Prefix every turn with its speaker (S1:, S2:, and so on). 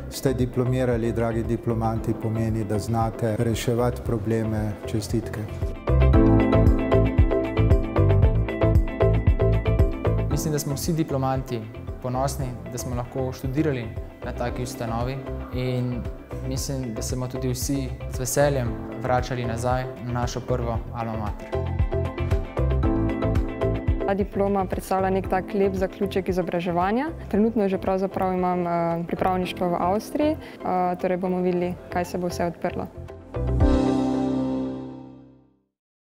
S1: ste diplomirali, dragi diplomanti, pomeni, da znate reševati probleme. Čestitke.
S2: Mislim, da smo vsi diplomanti ponosni, da smo lahko študirali na taki ustanovi in mislim, da se bomo tudi vsi z veseljem vračali nazaj na našo prvo alma mater.
S3: Ta diploma predstavlja nek tak lep zaključek izobraževanja. Trenutno že pravzaprav imam pripravništvo v Avstriji, torej bomo videli, kaj se bo vse odprlo.